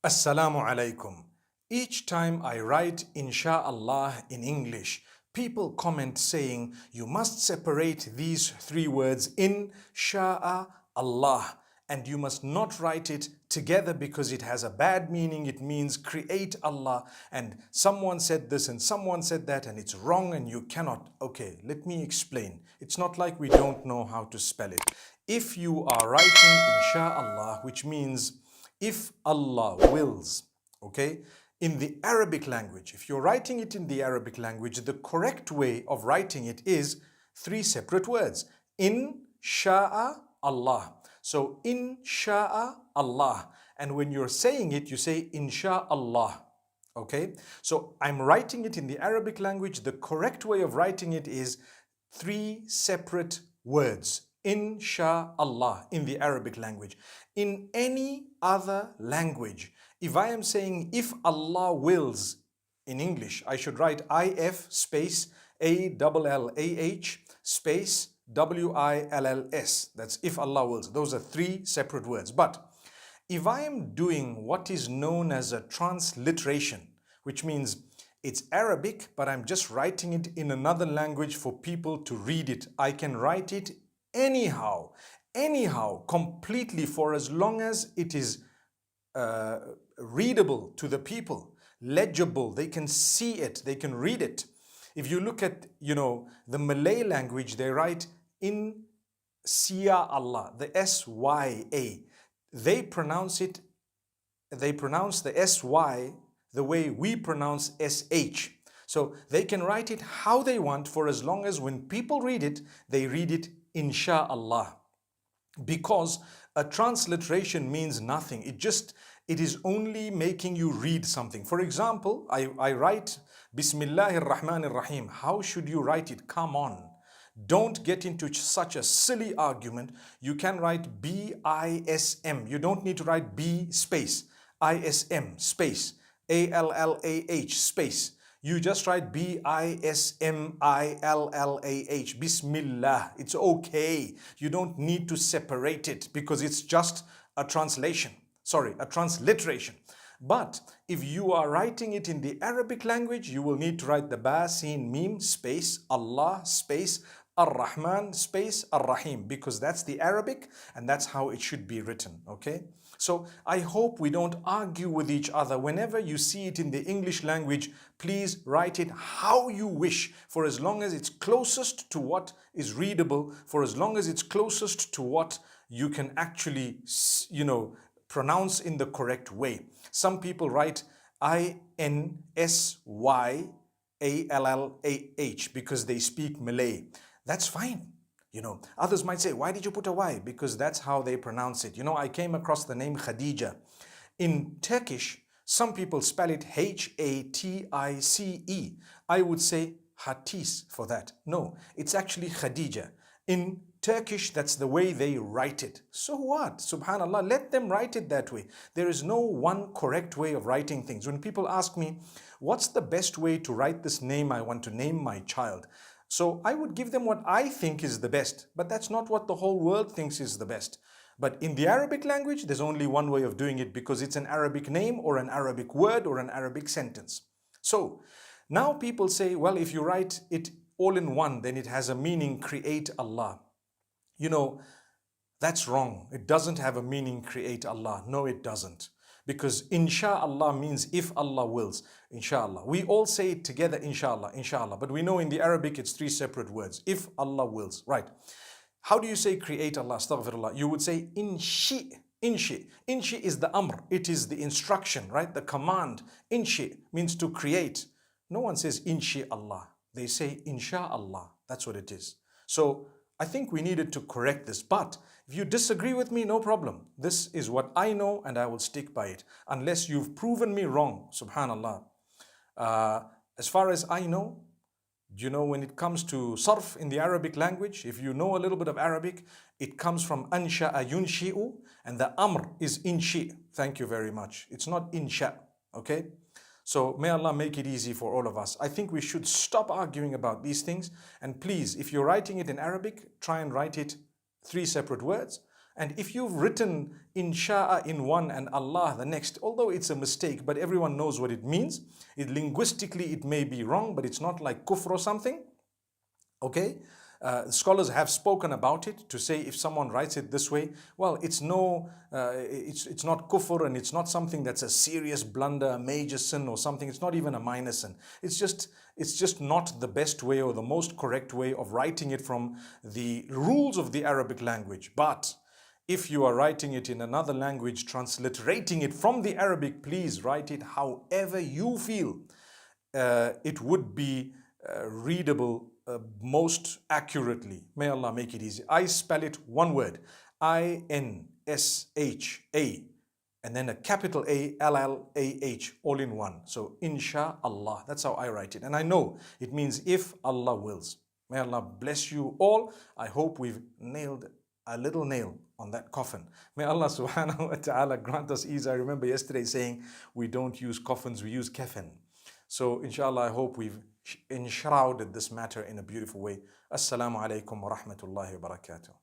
Assalamu alaikum. Each time I write INSHAALLAH in English, people comment saying you must separate these three words in Sha'a Allah and you must not write it together because it has a bad meaning. It means create Allah, and someone said this and someone said that and it's wrong and you cannot. Okay, let me explain. It's not like we don't know how to spell it. If you are writing INSHAALLAH, which means if Allah wills, okay, in the Arabic language, if you're writing it in the Arabic language, the correct way of writing it is three separate words. INSHAALLAH. So INSHAALLAH. And when you're saying it, you say INSHAALLAH. Okay, so I'm writing it in the Arabic language. The correct way of writing it is three separate words. INSHAALLAH in the Arabic language. In any other language, if I am saying if Allah wills in English, I should write IF space ALLAH space WILLS. That's if Allah wills. Those are three separate words. But if I am doing what is known as a transliteration, which means it's Arabic, but I'm just writing it in another language for people to read it, I can write it anyhow, completely, for as long as it is readable to the people, legible, they can see it, they can read it. If you look at, the Malay language, they write in Sia Allah, the S-Y-A. They pronounce the S-Y the way we pronounce S-H. So they can write it how they want, for as long as when people read it, they read it INSHAALLAH. Because a transliteration means nothing. It is only making you read something. For example, I write Bismillahir Rahmanir Rahim. How should you write it? Come on. Don't get into such a silly argument. You can write B-I-S-M. You don't need to write B space, I-S-M space, A-L-L-A-H space. You just write B-I-S-M-I-L-L-A-H, Bismillah. It's okay. You don't need to separate it because it's just a translation. Sorry, a transliteration. But if you are writing it in the Arabic language, you will need to write the Ba, Sin, Mim, space, Allah, space, Ar-Rahman, space, Ar-Rahim, because that's the Arabic and that's how it should be written, okay? So I hope we don't argue with each other. Whenever you see it in the English language, please write it how you wish, for as long as it's closest to what is readable, for as long as it's closest to what you can actually, pronounce in the correct way. Some people write INSYALLAH because they speak Malay. That's fine. Others might say, why did you put a Y? Because that's how they pronounce it. I came across the name Khadija. In Turkish, some people spell it H-A-T-I-C-E. I would say Hatis for that. No, it's actually Khadija. In Turkish, that's the way they write it. So what? Subhanallah, let them write it that way. There is no one correct way of writing things. When people ask me, what's the best way to write this name I want to name my child? So I would give them what I think is the best, but that's not what the whole world thinks is the best. But in the Arabic language, there's only one way of doing it because it's an Arabic name or an Arabic word or an Arabic sentence. So now people say, well, if you write it all in one, then it has a meaning, create Allah. That's wrong. It doesn't have a meaning, create Allah. No, it doesn't. Because INSHAALLAH means if Allah wills, INSHAALLAH. We all say it together, INSHAALLAH, INSHAALLAH. But we know in the Arabic it's three separate words. If Allah wills, right. How do you say create Allah? Astaghfirullah. You would say inshi. Inshi. Inshi is the amr. It is the instruction, right? The command. Inshi means to create. No one says inshi Allah. They say INSHAALLAH. That's what it is. So I think we needed to correct this. But if you disagree with me, no problem. This is what I know and I will stick by it. Unless you've proven me wrong, subhanallah. As far as I know, when it comes to sarf in the Arabic language, if you know a little bit of Arabic, it comes from ansha'a yunshi'u, and the amr is inshi. Thank you very much. It's not insha, okay? So may Allah make it easy for all of us. I think we should stop arguing about these things. And please, if you're writing it in Arabic, try and write it three separate words. And if you've written insha'a in one and Allah the next, although it's a mistake, but everyone knows what it means. Linguistically, it may be wrong, but it's not like kufr or something. Okay? Scholars have spoken about it to say if someone writes it this way, well, it's not kufr, and it's not something that's a serious blunder, a major sin or something. It's not even a minor sin. It's just not the best way or the most correct way of writing it from the rules of the Arabic language. But if you are writing it in another language, transliterating it from the Arabic, please write it however you feel it would be readable most accurately. May Allah make it easy. I spell it one word, INSHA, and then a capital A, LLAH, all in one. So INSHAALLAH, that's how I write it. And I know it means if Allah wills. May Allah bless you all. I hope we've nailed a little nail on that coffin. May Allah subhanahu wa ta'ala grant us ease. I remember yesterday saying we don't use coffins, we use kafan. So inshallah, I hope we've enshrouded this matter in a beautiful way. Assalamu alaikum wa rahmatullahi wa barakatuh.